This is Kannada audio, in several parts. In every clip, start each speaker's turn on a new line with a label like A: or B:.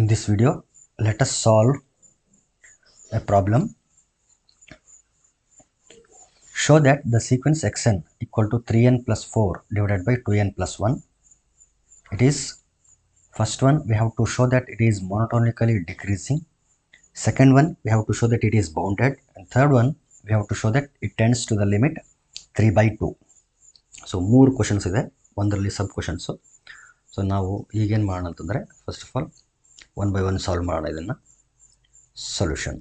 A: In this video, let us solve a problem. Show that the sequence xn equal to 3n plus 4 divided by 2n plus 1. It is, first one, we have to show that it is monotonically decreasing. Second one, we have to show that it is bounded. And third one, we have to show that it tends to the limit 3 by 2. So, ಮೂರು ಕ್ವಶನ್ಸ್ ಇದೆ, ಒಂದರಲ್ಲಿ ಸಬ್ ಕ್ವಶನ್ಸು. ಸೊ ನಾವು ಈಗೇನು ಮಾಡೋಣ ಅಂತಂದರೆ, first of all one by one solve ಮಾಡೋಣ ಇದನ್ನು. ಸೊಲ್ಯೂಷನ್.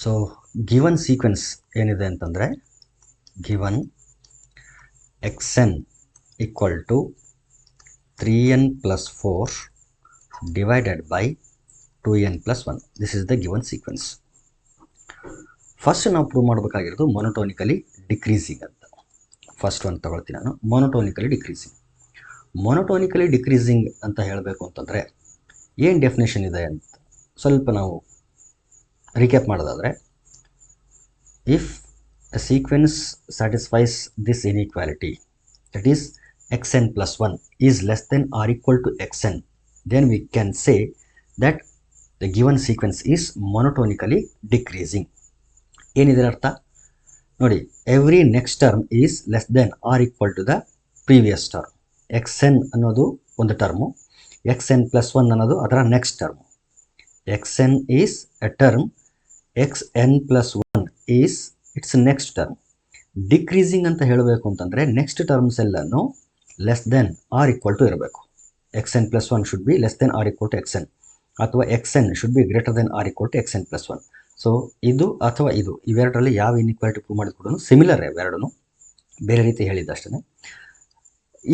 A: ಸೊ ಗಿವನ್ ಸೀಕ್ವೆನ್ಸ್ ಏನಿದೆ ಅಂತಂದರೆ, given xn equal to 3n plus 4 divided by 2n plus 1. This is the given sequence. First ನಾವು ಪ್ರೂವ್ ಮಾಡಬೇಕಾಗಿರೋದು ಮೊನೋಟೋನಿಕಲಿ ಡಿಕ್ರೀಸಿಂಗ್ ಅಂತ. ಫಸ್ಟ್ ಒಂದು ತಗೊಳ್ತೀನಿ ನಾನು, ಮೊನೋಟೋನಿಕಲಿ ಡಿಕ್ರೀಸಿಂಗ್. ಮೊನೋಟೋನಿಕಲಿ ಡಿಕ್ರೀಸಿಂಗ್ ಅಂತ ಹೇಳಬೇಕು ಅಂತಂದರೆ ಏನು ಡೆಫಿನೇಷನ್ ಇದೆ ಅಂತ ಸ್ವಲ್ಪ ನಾವು ರೀಕ್ಯಾಪ್ ಮಾಡೋದಾದರೆ, if a sequence satisfies this inequality, that is xn plus 1 is less than or equal to xn, then we can say that the given sequence is monotonically decreasing. ಏನಿದೆ ಅರ್ಥ ನೋಡಿ, every next term is less than or equal to the previous term. xn ಅನ್ನೋದು ಒಂದು ಟರ್ಮು, xn ಪ್ಲಸ್ 1 ಅನ್ನೋದು ಅದರ next term. xn is a term, xn plus 1 is its next term. Decreasing ಅಂತ ಹೇಳಬೇಕು ಅಂತಂದರೆ ನೆಕ್ಸ್ಟ್ ಟರ್ಮ್ಸ್ ಎಲ್ಲನೂ less than or equal to ಇರಬೇಕು. xn plus 1 should be less than or equal to xn, ಅಥವಾ xn should be greater then or equal to xn plus 1. So ಇದು ಅಥವಾ ಇದು, ಇವೆರಡರಲ್ಲಿ ಯಾವ ಇನ್ಇಕ್ವಾಲಿಟಿ ಪ್ರೂವ್ ಮಾಡಿದ್ರು ಕೂಡ ಸಿಮಿಲರ್ ಇವೆರಡೂ, ಬೇರೆ ರೀತಿ ಹೇಳಿದ್ದಷ್ಟೇ.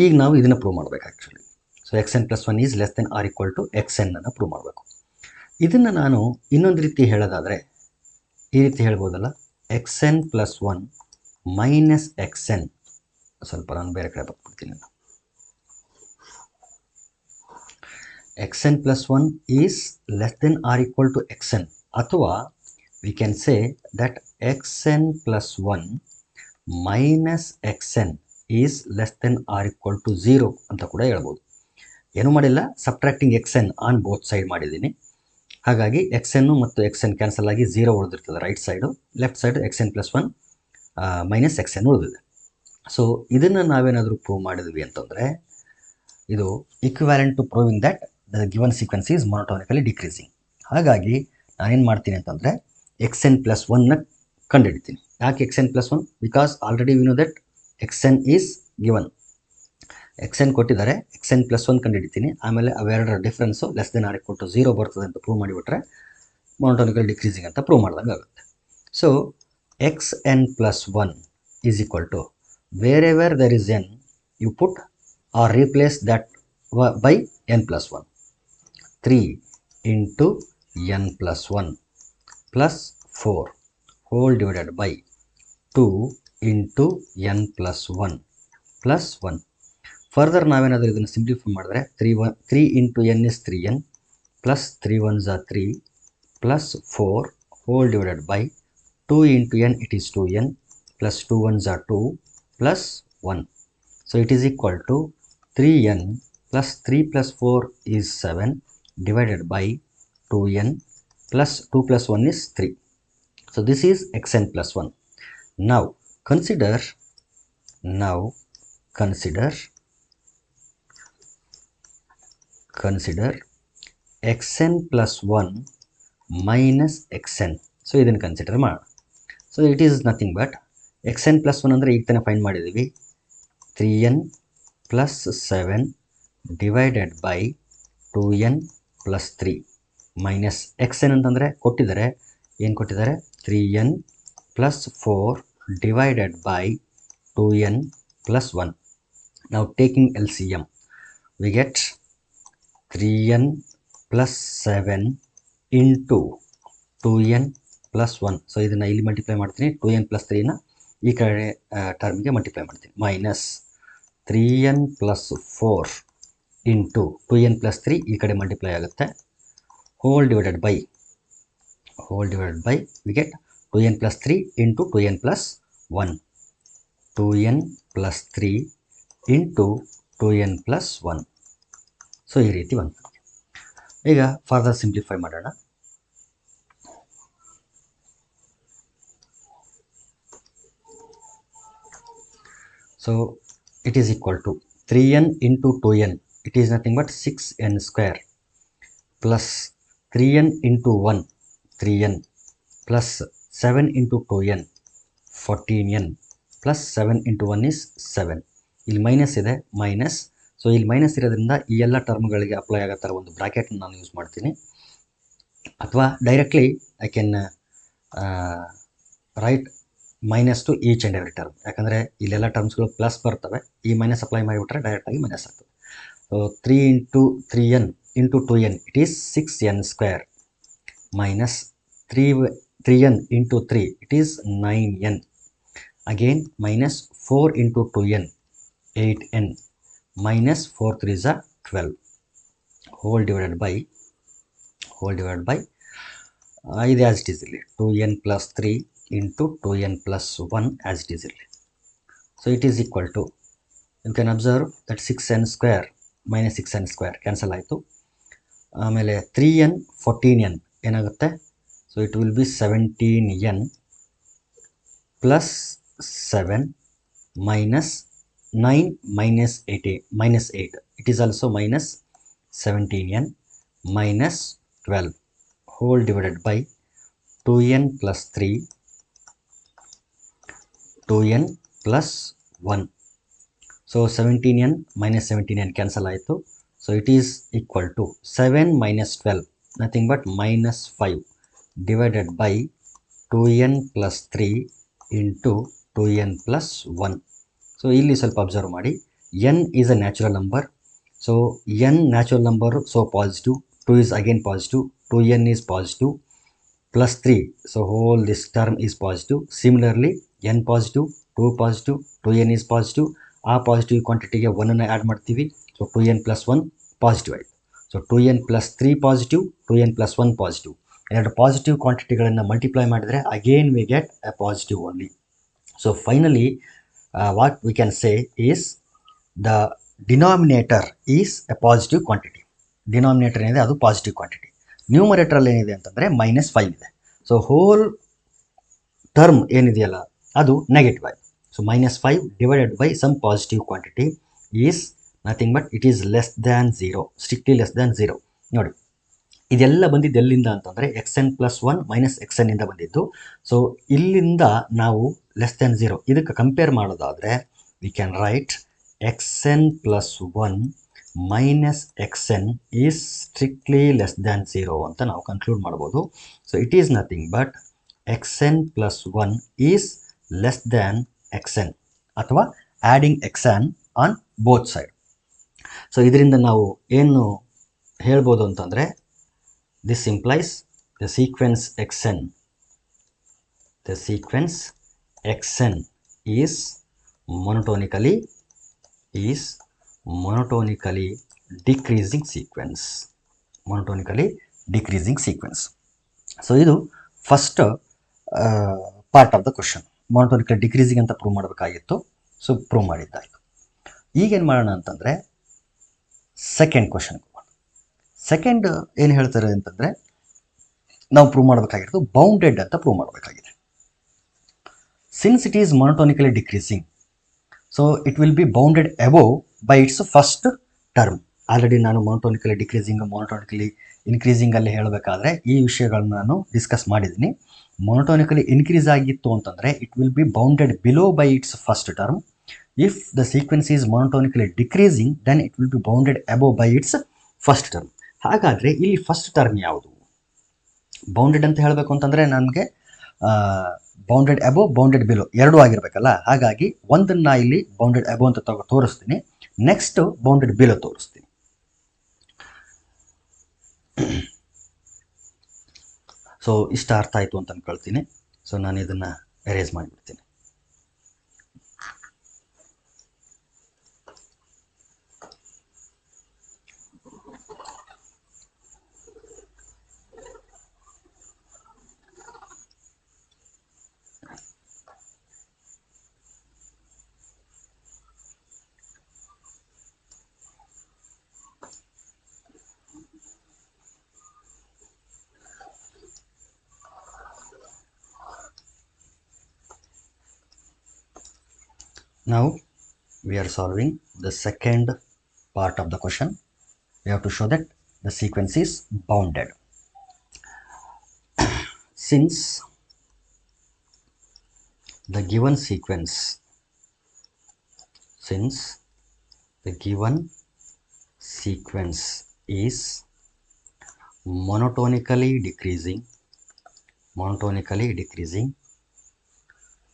A: ಈಗ ನಾವು ಇದನ್ನು ಪ್ರೂವ್ ಮಾಡಬೇಕು actually. So xn plus 1 is less than or equal to xn ಅನ್ನು ಪ್ರೂವ್ ಮಾಡಬೇಕು. ಇದನ್ನು ನಾನು ಇನ್ನೊಂದು ರೀತಿ ಹೇಳೋದಾದರೆ ಈ ರೀತಿ ಹೇಳ್ಬೋದಲ್ಲ, xn ಪ್ಲಸ್ 1 ಮೈನಸ್ xn. ಸ್ವಲ್ಪ ನಾನು ಬೇರೆ ಕಡೆ ಬರ್ಬಿಡ್ತೀನಿ. xn plus 1 is less than or equal to xn, ಅಥವಾ we can say that xn plus 1 minus xn is less than or equal to 0 ಅಂತ ಕೂಡ ಹೇಳ್ಬೋದು. ಏನೂ ಮಾಡಿಲ್ಲ, subtracting xn on both side ಮಾಡಿದ್ದೀನಿ. ಹಾಗಾಗಿ xn ಮತ್ತು xn ಕ್ಯಾನ್ಸಲ್ ಆಗಿ 0 ಉಳಿದಿರ್ತದೆ right side, left side xn plus 1 minus xn ಉಳಿದಿದೆ. ಸೊ ಇದನ್ನು ನಾವೇನಾದರೂ ಪ್ರೂವ್ ಮಾಡಿದ್ವಿ ಅಂತಂದರೆ, ಇದು equivalent to proving that the given sequence is monotonically decreasing. ಹಾಗಾಗಿ ನಾನೇನು ಮಾಡ್ತೀನಿ ಅಂತಂದರೆ xn ಪ್ಲಸ್ 1ನ ಕಂಡುಹಿಡ್ತೀನಿ. ಯಾಕೆ xn plus 1? Because already we know that xn is given. xn ಕೊಟ್ಟಿದ್ದಾರೆ, xn ಪ್ಲಸ್ 1 ಕಂಡುಹಿಡ್ತೀನಿ. ಆಮೇಲೆ ಅವೆರಡರ difference less than or equal to 0 ಬರ್ತದೆ ಅಂತ ಪ್ರೂವ್ ಮಾಡಿಬಿಟ್ರೆ ಮೊನೋಟೋನಿಕಲ್ ಡಿಕ್ರೀಸಿಂಗ್ ಅಂತ ಪ್ರೂವ್ ಮಾಡ್ದಂಗೆ ಆಗುತ್ತೆ. So xn plus 1 is equal to, wherever there is n, you put or replace that by n plus 1. 3 into n plus 1 plus 4 whole divided by 2 into n plus 1 plus 1. Further ನಾವೇನಾದರೂ ಇದನ್ನು ಸಿಂಪ್ಲಿಫೈ ಮಾಡಿದ್ರೆ 3 into n is 3n plus 3 1s are 3 plus 4 whole divided by 2 into n it is 2n plus 2 1s are 2 plus 1. So it is equal to 3n plus 3 plus 4 is 7 divided by 2n plus 2 plus 1 is 3. So this is xn plus 1. Now consider xn plus 1 minus xn. So ಇದನ್ನು ಕನ್ಸಿಡರ್ ಮಾಡೋಣ. So it is nothing but xn plus 1 ಅಂದರೆ ಈಗ ತಾನೇ ಫೈಂಡ್ ಮಾಡಿದ್ದೀವಿ, 3n plus 7 divided by 2n plus 3 minus xn ಅಂತಂದರೆ ಕೊಟ್ಟಿದ್ದಾರೆ, ಏನು ಕೊಟ್ಟಿದ್ದಾರೆ, 3n plus 4 divided by 2n plus 1. ನಾವು taking LCM we get 3n plus 7 into 2n plus 1. So ಇದನ್ನು ಇಲ್ಲಿ ಮಲ್ಟಿಪ್ಲೈ ಮಾಡ್ತೀನಿ, 2n ಪ್ಲಸ್ 3ನ ಈ ಕಡೆ ಟರ್ಮ್ಗೆ ಮಲ್ಟಿಪ್ಲೈ ಮಾಡ್ತೀನಿ, minus 3n plus 4 into 2n plus 3 ಈ ಕಡೆ ಮಲ್ಟಿಪ್ಲೈ ಆಗುತ್ತೆ, whole divided by we get 2n plus 3 into 2n plus 1, 2n plus 3 into 2n plus 1. So ಈ ರೀತಿ ಬಂತು. ಈಗ ಫರ್ದರ್ ಸಿಂಪ್ಲಿಫೈ ಮಾಡೋಣ. So it is equal to 3n into 2n, it is nothing but 6n square, plus 3n into 1, 3n, plus 7 into 2n, 14n, plus 7 into 1 is 7. ಇಲ್ಲಿ ಮೈನಸ್ ಇದೆ, ಮೈನಸ್. ಸೊ ಇಲ್ಲಿ ಮೈನಸ್ ಇರೋದ್ರಿಂದ ಈ ಎಲ್ಲ ಟರ್ಮ್ಗಳಿಗೆ ಅಪ್ಲೈ ಆಗೋ ಥರ ಒಂದು ಬ್ರಾಕೆಟ್ ನಾನು ಯೂಸ್ ಮಾಡ್ತೀನಿ, ಅಥವಾ directly I can write minus two each and every term. ಯಾಕಂದರೆ ಇಲ್ಲೆಲ್ಲ ಟರ್ಮ್ಸ್ಗಳು ಪ್ಲಸ್ ಬರ್ತವೆ, ಈ ಮೈನಸ್ ಅಪ್ಲೈ ಮಾಡಿಬಿಟ್ರೆ ಡೈರೆಕ್ಟಾಗಿ ಮೈನಸ್ ಆಗ್ತದೆ. So 3 into 3n into 2n, it is 6n square, minus 3n into 3, it is 9n, again minus 4 into 2n, 8n, minus 4 3s are 12, whole divided by ಇದು ಆಸ್ ಇಟ್ ಈಸ್ ಇಲ್ಲಿ 2n plus 3 into 2n plus 1 as it is ಇಲ್ಲಿ. So it is equal to, you can observe that 6n square minus 6n square cancel ಆಯಿತು. ಆಮೇಲೆ 3n 14n ಏನಾಗುತ್ತೆ, so it will B 17n plus 7 minus 9 minus 8, it is also minus 17n minus 12, whole divided by 2n plus 3, 2n plus 1. So 17n minus 17n cancel ಆಯಿತು. So it is equal to 7 minus 12, nothing but minus 5, divided by 2n plus 3 into 2n plus 1. So ಇಲ್ಲಿ ಸ್ವಲ್ಪ ಅಬ್ಸರ್ವ್ ಮಾಡಿ, n is a natural number. So n natural number, so positive, 2 is again positive, 2n is positive, plus 3, so whole this term is positive. Similarly n positive, 2 positive, 2n is positive. ಆ ಪಾಸಿಟಿವ್ ಕ್ವಾಂಟಿಟಿಗೆ 1ಅನ್ನು ಆ್ಯಡ್ ಮಾಡ್ತೀವಿ, ಸೊ 2n plus 1 ಪಾಸಿಟಿವ್ ಆಯಿತು. So 2n plus 3 positive, 2n plus 1 positive. ಎರಡು ಪಾಸಿಟಿವ್ ಕ್ವಾಂಟಿಟಿಗಳನ್ನು ಮಲ್ಟಿಪ್ಲೈ ಮಾಡಿದರೆ again we get A positive only. So finally what we can say is the denominator is A positive quantity. Denominator ಏನಿದೆ ಅದು ಪಾಸಿಟಿವ್ ಕ್ವಾಂಟಿಟಿ. ನ್ಯೂಮರೇಟರಲ್ಲಿ ಏನಿದೆ ಅಂತಂದರೆ -5 ಇದೆ. ಸೊ ಹೋಲ್ ಟರ್ಮ್ ಏನಿದೆಯಲ್ಲ ಅದು ನೆಗೆಟಿವ್ ಆಯಿತು. So -5 divided by some positive quantity is nothing but it is less than 0, strictly less than 0. ನೋಡಿ ಇದೆಲ್ಲ ಬಂದಿದ್ದು ಎಲ್ಲಿಂದ ಅಂತಂದರೆ xn plus 1 minus xn ಇಂದ ಬಂದಿದ್ದು. ಸೊ ಇಲ್ಲಿಂದ ನಾವು ಲೆಸ್ ದ್ಯಾನ್ 0 ಇದಕ್ಕೆ ಕಂಪೇರ್ ಮಾಡೋದಾದರೆ we can write xn plus 1 minus xn is strictly less than 0 ಅಂತ ನಾವು ಕನ್ಕ್ಲೂಡ್ ಮಾಡ್ಬೋದು. So it is nothing but xn plus 1 is less than xn, ಅಥವಾ adding xn on both side. So ಇದರಿಂದ ನಾವು ಏನು ಹೇಳ್ಬೋದು ಅಂತಂದರೆ, this implies the sequence xn is monotonically decreasing sequence. So ಇದು first part of the question. Monotonically decreasing ಅಂತ ಪ್ರೂವ್ ಮಾಡಬೇಕಾಗಿತ್ತು, ಸೊ ಪ್ರೂವ್ ಮಾಡಿದ್ದಾಯಿತು. ಈಗೇನು ಮಾಡೋಣ ಅಂತಂದರೆ ಸೆಕೆಂಡ್ ಕ್ವಶನ್. ಸೆಕೆಂಡ್ ಏನು ಹೇಳ್ತಾರೆ ಅಂತಂದರೆ, ನಾವು ಪ್ರೂವ್ ಮಾಡಬೇಕಾಗಿರೋದು ಬೌಂಡೆಡ್ ಅಂತ ಪ್ರೂವ್ ಮಾಡಬೇಕಾಗಿದೆ. Since it is monotonically decreasing, so it will be bounded above by its first term. Already ನಾನು ಮೊನೊಟೋನಿಕಲಿ ಡಿಕ್ರೀಸಿಂಗ್, ಮೊನೊಟೋನಿಕಲಿ ಇನ್ಕ್ರೀಸಿಂಗಲ್ಲಿ ಹೇಳಬೇಕಾದ್ರೆ ಈ ವಿಷಯಗಳನ್ನ ನಾನು ಡಿಸ್ಕಸ್ ಮಾಡಿದ್ದೀನಿ. ಮೊನೊಟೋನಿಕಲಿ ಇನ್ಕ್ರೀಸ್ ಆಗಿತ್ತು ಅಂತಂದರೆ it will be bounded below by its first term. If the sequence is monotonically decreasing then it will be bounded above by its first term. ಹಾಗಾದರೆ ಇಲ್ಲಿ ಫಸ್ಟ್ ಟರ್ಮ್ ಯಾವುದು? ಬೌಂಡೆಡ್ ಅಂತ ಹೇಳಬೇಕು ಅಂತಂದರೆ ನನಗೆ ಬೌಂಡೆಡ್ ಅಬೋವ್, ಬೌಂಡೆಡ್ ಬಿಲೋ ಎರಡೂ ಆಗಿರಬೇಕಲ್ಲ. ಹಾಗಾಗಿ ಒಂದನ್ನು ಇಲ್ಲಿ ಬೌಂಡೆಡ್ ಅಬೋವ್ ಅಂತ ತೋರಿಸ್ತೀನಿ, ನೆಕ್ಸ್ಟ್ ಬೌಂಡೆಡ್ ಬಿಲೋ ತೋರಿಸ್ತೀನಿ. ಸೊ ಇಷ್ಟ ಅರ್ಥ ಆಯಿತು ಅಂತ ಅಂದ್ಕೊಳ್ತೀನಿ. ಸೊ ನಾನು ಇದನ್ನು ಎರೇಸ್ ಮಾಡಿಬಿಡ್ತೀನಿ. Now we are solving the second part of the question. We have to show that the sequence is bounded. Since the given sequence is monotonically decreasing,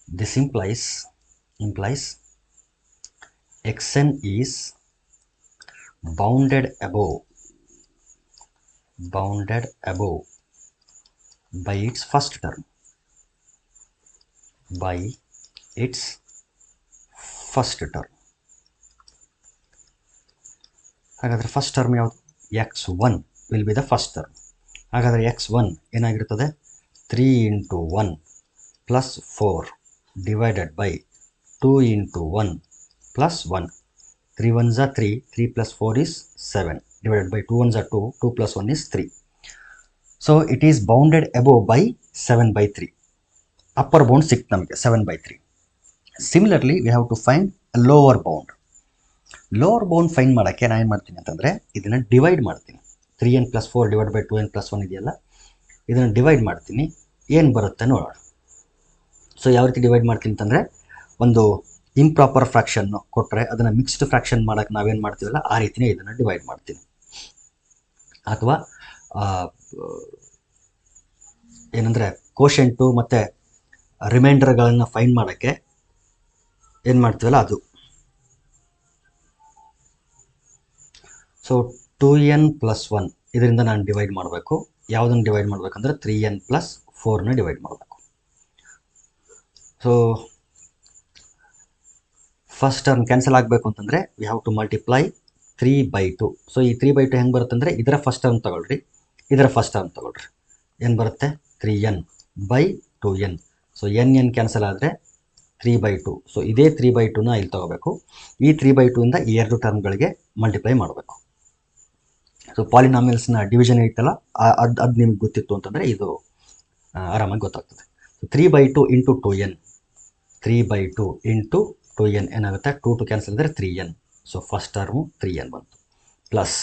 A: this implies xn is bounded above by its first term. ಹಾಗಾದರೆ ಫಸ್ಟ್ ಟರ್ಮ್ ಯಾವುದು? x1 will be the first term. ಹಾಗಾದರೆ x1 ಏನಾಗಿರ್ತದೆ? 3 into 1 plus 4 divided by 2 into 1 plus 1. 3 1s are 3, 3 plus 4 is 7, divided by 2 1s are 2, 2 plus 1 is 3. So it is bounded above by 7 by 3. Upper bound ಸಿಕ್ತು ನಮಗೆ 7 by 3. Similarly, we have to find a lower bound. Lower bound find ಮಾಡೋಕ್ಕೆ ನಾನು ಏನು ಮಾಡ್ತೀನಿ ಅಂತಂದರೆ ಇದನ್ನು ಡಿವೈಡ್ ಮಾಡ್ತೀನಿ. 3n plus 4 divided by 2n plus 1 ಇದೆಯಲ್ಲ, ಇದನ್ನು ಡಿವೈಡ್ ಮಾಡ್ತೀನಿ. ಏನು ಬರುತ್ತೆ ನೋಡೋಣ. ಸೊ ಯಾವ ರೀತಿ ಡಿವೈಡ್ ಮಾಡ್ತೀನಿ ಅಂತಂದರೆ, ಒಂದು ಇಂಪ್ರಾಪರ್ ಫ್ರ್ಯಾಕ್ಷನ್ನು ಕೊಟ್ಟರೆ ಅದನ್ನು ಮಿಕ್ಸ್ಡ್ ಫ್ರ್ಯಾಕ್ಷನ್ ಮಾಡೋಕ್ಕೆ ನಾವೇನು ಮಾಡ್ತೀವಲ್ಲ ಆ ರೀತಿಯೇ ಇದನ್ನು ಡಿವೈಡ್ ಮಾಡ್ತೀನಿ. ಅಥವಾ ಏನಂದರೆ ಕೋಶೆಂಟು ಮತ್ತು ರಿಮೈಂಡರ್ಗಳನ್ನು ಫೈಂಡ್ ಮಾಡೋಕ್ಕೆ ಏನು ಮಾಡ್ತೀವಲ್ಲ ಅದು. ಸೊ 2n plus 1 ಇದರಿಂದ ನಾನು ಡಿವೈಡ್ ಮಾಡಬೇಕು. ಯಾವುದನ್ನು ಡಿವೈಡ್ ಮಾಡಬೇಕಂದ್ರೆ 3n plus 4ನ ಡಿವೈಡ್ ಮಾಡಬೇಕು. ಸೊ ಫಸ್ಟ್ ಟರ್ಮ್ ಕ್ಯಾನ್ಸಲ್ ಆಗಬೇಕು ಅಂತಂದರೆ we have to multiply 3 by 2. ಸೊ ಈ 3 by 2 ಹೆಂಗೆ ಬರುತ್ತೆ ಅಂದರೆ ಇದರ ಫಸ್ಟ್ ಟರ್ಮ್ ತೊಗೊಳ್ರಿ, ಇದರ ಫಸ್ಟ್ ಟರ್ಮ್ ತೊಗೊಳ್ರಿ. ಏನು ಬರುತ್ತೆ? 3n by 2n. So n cancel ಆದರೆ 3 by 2. ಸೊ ಇದೇ 3 by 2ನ ಇಲ್ಲಿ ತೊಗೋಬೇಕು. ಈ 3 by 2 ಇಂದ ಈ ಎರಡು ಟರ್ಮ್ಗಳಿಗೆ ಮಲ್ಟಿಪ್ಲೈ ಮಾಡಬೇಕು. ಸೊ ಪಾಲಿನಾಮಿಯಲ್ಸ್ನ ಡಿವಿಷನ್ ಐತಲ್ಲ ಅದು ನಿಮಗೆ ಗೊತ್ತಿತ್ತು ಅಂತಂದರೆ ಇದು ಆರಾಮಾಗಿ ಗೊತ್ತಾಗ್ತದೆ. So 3 by 2 into 2n, 3 by 2 into 2n ಏನಾಗುತ್ತೆ? 2 ಕ್ಯಾನ್ಸಲ್ ಅಂದರೆ 3n. So first term 3n ಬಂತು. Plus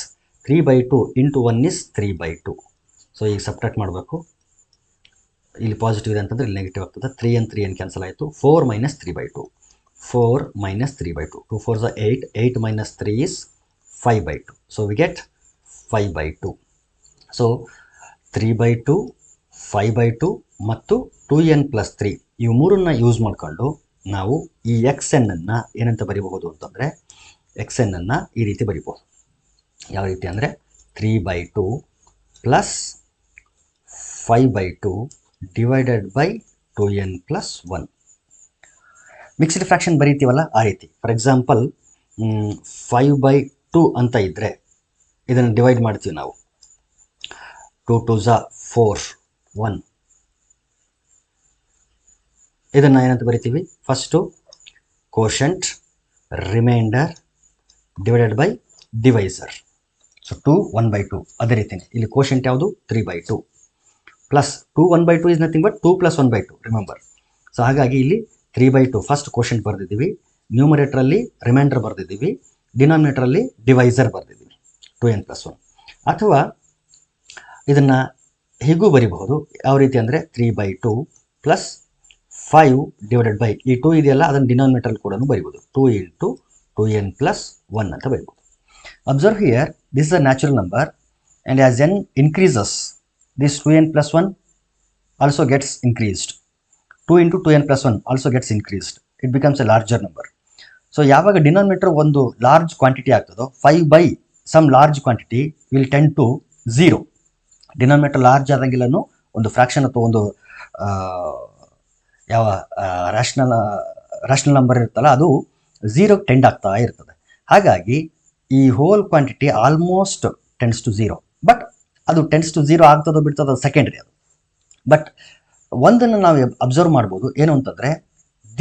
A: 3 by 2 into 1 is 3 by 2. So ಈಗ ಸಬ್ಟ್ರಾಕ್ಟ್ ಮಾಡಬೇಕು. ಇಲ್ಲಿ ಪಾಸಿಟಿವ್ ಇದೆ ಅಂತಂದರೆ ಇಲ್ಲಿ ನೆಗೆಟಿವ್ ಆಗ್ತದೆ. 3n ಕ್ಯಾನ್ಸಲ್ ಆಯಿತು. 4 minus 3 by 2. 4 minus 3 by 2. 2 4s are 8. 8 minus 3 is 5 by 2. So we get 5 by 2. So 3 by 2, 5 by 2 ಮತ್ತು 2n plus 3 ಇವು ಮೂರನ್ನ ಯೂಸ್ ಮಾಡಿಕೊಂಡು ನಾವು ಈ xn ಅನ್ನು ಏನಂತ ಬರೀಬಹುದು ಅಂತಂದರೆ, xn ಅನ್ನು ಈ ರೀತಿ ಬರೀಬಹುದು. ಯಾವ ರೀತಿ ಅಂದರೆ 3 by 2 plus 5 by 2 divided by 2n plus 1. Mixed fraction ಬರೀತೀವಲ್ಲ ಆ ರೀತಿ. ಫಾರ್ ಎಕ್ಸಾಂಪಲ್ 5 by 2 ಅಂತ ಇದ್ದರೆ ಇದನ್ನು ಡಿವೈಡ್ ಮಾಡ್ತೀವಿ ನಾವು. 2 2s are 4, 1. ಇದನ್ನು ಏನಂತ ಬರಿತೀವಿ? First quotient, remainder divided by divisor. So 2 1 by 2. ಅದೇ ರೀತಿಯೇ ಇಲ್ಲಿ ಕೋಶೆಂಟ್ ಯಾವುದು? 3 by 2 plus 2 1 by 2 is nothing but 2 plus 1 by 2, remember. So ಹಾಗಾಗಿ ಇಲ್ಲಿ 3 by 2 ಫಸ್ಟ್ ಕೋಶೆಂಟ್ ಬರೆದಿದ್ದೀವಿ, ನ್ಯೂಮರೇಟ್ರಲ್ಲಿ ರಿಮೈಂಡರ್ ಬರೆದಿದ್ದೀವಿ, ಡಿನಾಮಿನೇಟ್ರಲ್ಲಿ ಡಿವೈಸರ್ ಬರೆದಿದ್ದೀವಿ 2n plus 1. ಅಥವಾ ಇದನ್ನು ಹೀಗೂ ಬರಿಬಹುದು. ಯಾವ ರೀತಿ ಅಂದರೆ 3 by 2 ಪ್ಲಸ್ 5 ಡಿವೈಡೆಡ್ ಬೈ ಈ 2 ಇದೆಯಲ್ಲ ಅದನ್ನು ಡಿನಾಮಿನೇಟರ್ ಕೂಡ ಬರಿಬೋದು. 2 into 2n plus 1 ಅಂತ ಬರಿಬೋದು. Observe here, this is a natural number and as n increases, this 2n plus 1 also gets increased. 2 into 2n plus 1 also gets increased. It becomes a larger number. So ಯಾವಾಗ ಡಿನಾಮಿನೇಟರ್ ಒಂದು ಲಾರ್ಜ್ ಕ್ವಾಂಟಿಟಿ ಆಗ್ತದೋ 5 by some large quantity will tend to 0. Denominator large ಆದಂಗೆಲ್ಲೂ ಒಂದು ಫ್ರ್ಯಾಕ್ಷನ್ ಅಥವಾ ಒಂದು ಯಾವ ರ್ಯಾಷನಲ್ ನಂಬರ್ ಇರುತ್ತಲ್ಲ ಅದು 0 ಟೆಂಡ್ ಆಗ್ತಾ ಇರ್ತದೆ. ಹಾಗಾಗಿ ಈ whole quantity almost tends to 0. But ಅದು ಟೆನ್ಸ್ ಟು 0 ಆಗ್ತದೋ ಬಿಡ್ತದೋ ಸೆಕೆಂಡ್ರಿ ಅದು. ಬಟ್ ಒಂದನ್ನು ನಾವು ಅಬ್ಸರ್ವ್ ಮಾಡ್ಬೋದು, ಏನು ಅಂತಂದರೆ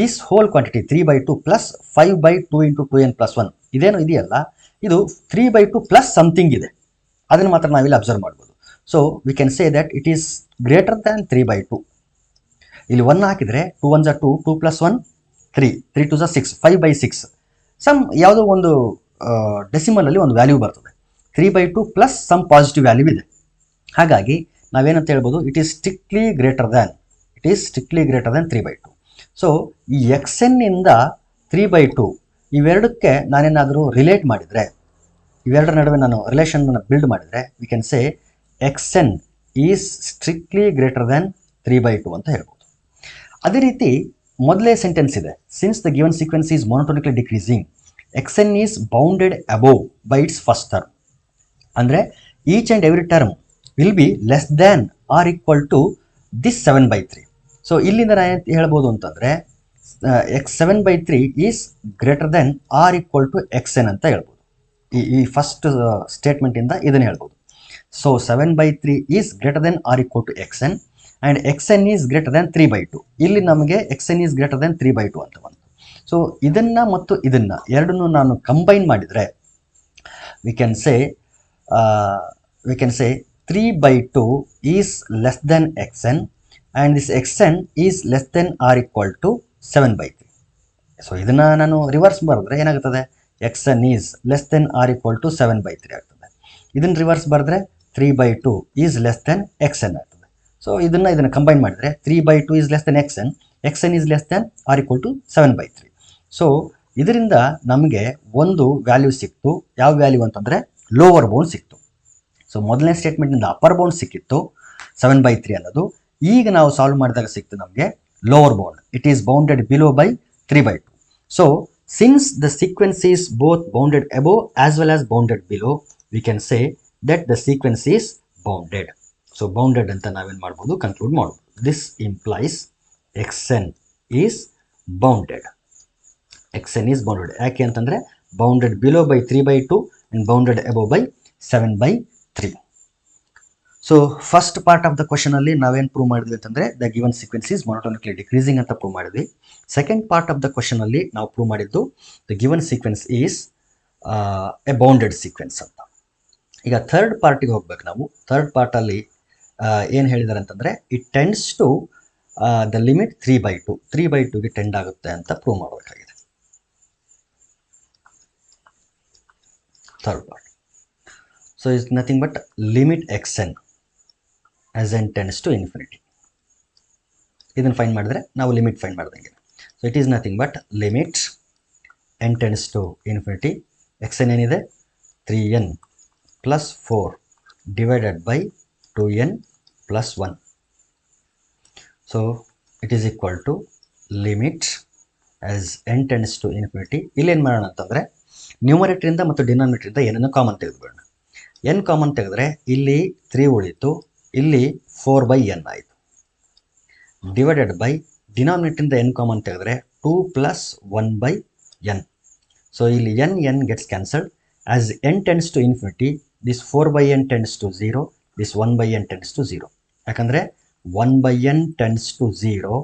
A: this whole quantity 3 by 2 plus 5 by 2 into 2n plus 1 ಇದೇನು ಇದೆಯಲ್ಲ ಇದು 3 by 2 ಪ್ಲಸ್ ಸಮಥಿಂಗ್ ಇದೆ. ಅದನ್ನು ಮಾತ್ರ ನಾವಿಲ್ಲಿ ಅಬ್ಸರ್ವ್ ಮಾಡ್ಬೋದು. So we can say that it is greater than 3 by 2. ಇಲ್ಲಿ 1 ಹಾಕಿದರೆ 2 1s are 2, 2 plus 1 3 to the 6 5/6 some ಯಾವುದೋ ಒಂದು ಡೆಸಿಮಲಲ್ಲಿ ಒಂದು ವ್ಯಾಲ್ಯೂ ಬರ್ತದೆ. 3/2 ಪ್ಲಸ್ ಸಮ್ ಪಾಸಿಟಿವ್ ವ್ಯಾಲ್ಯೂ ಇದೆ. ಹಾಗಾಗಿ ನಾವೇನಂತ ಹೇಳ್ಬೋದು, it is strictly greater than 3/2. So ಈ ಎಕ್ಸೆನ್ ಇಂದ 3/2 ಇವೆರಡಕ್ಕೆ ನಾನೇನಾದರೂ ರಿಲೇಟ್ ಮಾಡಿದರೆ, ಇವೆರಡರ ನಡುವೆ ನಾನು ರಿಲೇಷನ್ನ ಬಿಲ್ಡ್ ಮಾಡಿದರೆ, we can say x n is strictly greater than 3/2 ಅಂತ ಹೇಳ್ಬೋದು. ಅದೇ ರೀತಿ ಮೊದಲೇ ಸೆಂಟೆನ್ಸ್ ಇದೆ, since the given sequence is monotonically decreasing x n is bounded above by its first term. ಅಂದರೆ each and every term will be less than or equal to this 7/3. So ಇಲ್ಲಿಂದ ನಾನು ಹೇಳ್ಬೋದು ಅಂತಂದರೆ x7/3 is greater then or equal to xn ಅಂತ ಹೇಳ್ಬೋದು. ಈ ಫಸ್ಟ್ ಸ್ಟೇಟ್ಮೆಂಟಿಂದ ಇದನ್ನು ಹೇಳ್ಬೋದು. So 7/3 is greater then or equal to xn and xn is greater than 3/2. ಇಲ್ಲಿ ನಮಗೆ xn ಈಸ್ ಗ್ರೇಟರ್ ದೆನ್ 3/2 ಅಂತ ಬಂತು. ಸೊ ಇದನ್ನು ಮತ್ತು ಇದನ್ನು ಎರಡನ್ನೂ ನಾನು ಕಂಬೈನ್ ಮಾಡಿದರೆ we can say 3/2 is less then xn and this xn is less than or equal to 7/3. So ಇದನ್ನು ನಾನು ರಿವರ್ಸ್ ಬರೆದ್ರೆ ಏನಾಗುತ್ತದೆ, xn is less than or equal to 7/3 ಆಗ್ತದೆ. ಇದನ್ನು ರಿವರ್ಸ್ ಬರೆದ್ರೆ 3/2 is less than xn ಆಗ್ತದೆ. ಸೊ ಇದನ್ನು ಕಂಬೈನ್ ಮಾಡಿದರೆ 3/2 is less than xn is less than or equal to 7/3. So ಇದರಿಂದ ನಮಗೆ ಒಂದು ವ್ಯಾಲ್ಯೂ ಸಿಕ್ತು. ಯಾವ ವ್ಯಾಲ್ಯೂ ಅಂತಂದರೆ ಲೋವರ್ ಬೌಂಡ್ ಸಿಕ್ತು. ಸೊ ಮೊದಲನೇ ಸ್ಟೇಟ್ಮೆಂಟ್ನಿಂದ ಅಪ್ಪರ್ ಬೌಂಡ್ ಸಿಕ್ಕಿತ್ತು 7/3 ಅನ್ನೋದು. ಈಗ ನಾವು ಸಾಲ್ವ್ ಮಾಡಿದಾಗ ಸಿಕ್ತು ನಮಗೆ lower bound. It is bounded below by 3/2. So since the sequence is both bounded above as well as bounded below, we can say that the sequence is bounded. So bounded ಅಂತ ನಾವೇನು ಮಾಡ್ಬೋದು, ಕನ್ಕ್ಲೂಡ್ ಮಾಡ್ಬೋದು. This implies xn is bounded. xn is bounded ಯಾಕೆ ಅಂತಂದರೆ bounded below by 3/2 and bounded above by 7/3. So first part of the ಕ್ವಶನಲ್ಲಿ ನಾವೇನು ಪ್ರೂವ್ ಮಾಡಿದ್ವಿ ಅಂತಂದರೆ the given sequence is monotonically decreasing ಅಂತ ಪ್ರೂವ್ ಮಾಡಿದ್ವಿ. ಸೆಕೆಂಡ್ ಪಾರ್ಟ್ ಆಫ್ ದ ಕ್ವಶನಲ್ಲಿ ನಾವು ಪ್ರೂವ್ ಮಾಡಿದ್ದು the given sequence is A bounded sequence ಅಂತ. ಈಗ ಥರ್ಡ್ ಪಾರ್ಟಿಗೆ ಹೋಗ್ಬೇಕು ನಾವು. ಥರ್ಡ್ ಪಾರ್ಟಲ್ಲಿ ಏನು ಹೇಳಿದ್ದಾರೆ ಅಂತಂದರೆ it tends to the limit 3/2ಗೆ ಟೆಂಡ್ ಆಗುತ್ತೆ ಅಂತ ಪ್ರೂವ್ ಮಾಡಬೇಕಾಗಿದೆ. Third part. So it's nothing but limit xn as n tends to infinity. ಇದನ್ನು ಫೈಂಡ್ ಮಾಡಿದ್ರೆ ನಾವು ಲಿಮಿಟ್ ಫೈಂಡ್ ಮಾಡ್ದಂಗೆ. So it is nothing but limit n tends to infinity. xn ಏನಿದೆ 3n + 4 divided by 2n + 1. So it is equal to limit as n tends to infinity. ಇಲ್ಲೇನು ಮಾಡೋಣ ಅಂತಂದರೆ ನ್ಯೂಮರೇಟ್ರಿಂದ ಮತ್ತು ಡಿನಾಮಿನೇಟ್ರಿಂದ ಏನನ್ನು ಕಾಮನ್ ತೆಗೆದುಬಿಡೋಣ. n ಕಾಮನ್ ತೆಗೆದ್ರೆ ಇಲ್ಲಿ 3 ಉಳಿತು, ಇಲ್ಲಿ 4/n ಆಯಿತು. ಡಿವೈಡೆಡ್ ಬೈ ಡಿನಾಮಿನೇಟ್ರಿಂದ n ಕಾಮನ್ ತೆಗೆದ್ರೆ 2 + 1/n. ಸೊ ಇಲ್ಲಿ n gets cancelled. As n tends to infinity, this 4/n tends to 0, this 1/n tends to 0. ಯಾಕಂದರೆ 1/n tends to 0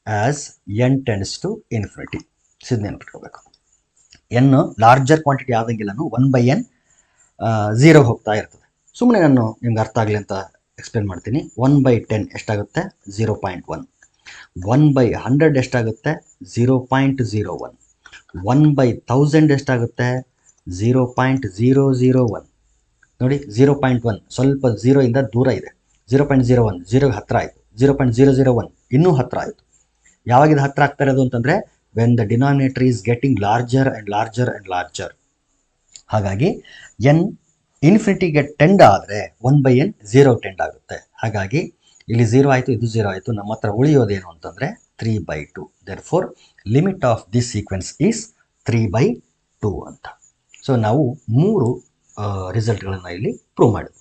A: as n tends to infinity. ಇದನ್ನ ನೆನಪಿಟ್ಕೋಬೇಕು. n ಲಾರ್ಜರ್ ಕ್ವಾಂಟಿಟಿ ಆದಂಗೆಲ್ಲೂ 1/n 0 ಹೋಗ್ತಾ ಇರ್ತದೆ. ಸುಮ್ಮನೆ ನಾನು ನಿಮ್ಗೆ ಅರ್ಥ ಆಗಲಿ ಅಂತ ಎಕ್ಸ್ಪ್ಲೇನ್ ಮಾಡ್ತೀನಿ. 1/10 ಎಷ್ಟಾಗುತ್ತೆ, 0.1. 1/100 ಎಷ್ಟಾಗುತ್ತೆ, 0.01. 1/1000 ಎಷ್ಟಾಗುತ್ತೆ, 0.001. ನೋಡಿ 0.1 ಸ್ವಲ್ಪ 0 ಇಂದ ದೂರ ಇದೆ. 0.01 0ಗೆ ಹತ್ತಿರ ಆಯಿತು. 0.001 ಇನ್ನೂ ಹತ್ತಿರ ಆಯಿತು. ಯಾವಾಗ ಇದು ಹತ್ತಿರ ಆಗ್ತಾ ಇರೋದು ಅಂತಂದರೆ when the denominator is getting larger and larger and larger. ಹಾಗಾಗಿ n ಇನ್ಫಿನಿಟಿಗೆ ಟೆಂಡ್ ಆದರೆ 1/n 0 ಟೆಂಡ್ ಆಗುತ್ತೆ. ಹಾಗಾಗಿ ಇಲ್ಲಿ 0 ಆಯಿತು, ಇದು 0 ಆಯಿತು. ನಮ್ಮ ಹತ್ರ ಉಳಿಯೋದೇನು ಅಂತಂದರೆ 3/2. Therefore limit of this sequence is 3/2 ಅಂತ. ಸೊ ನಾವು 3 ರಿಸಲ್ಟ್ಗಳನ್ನು ಇಲ್ಲಿ ಪ್ರೂವ್ ಮಾಡಿದ್ವಿ.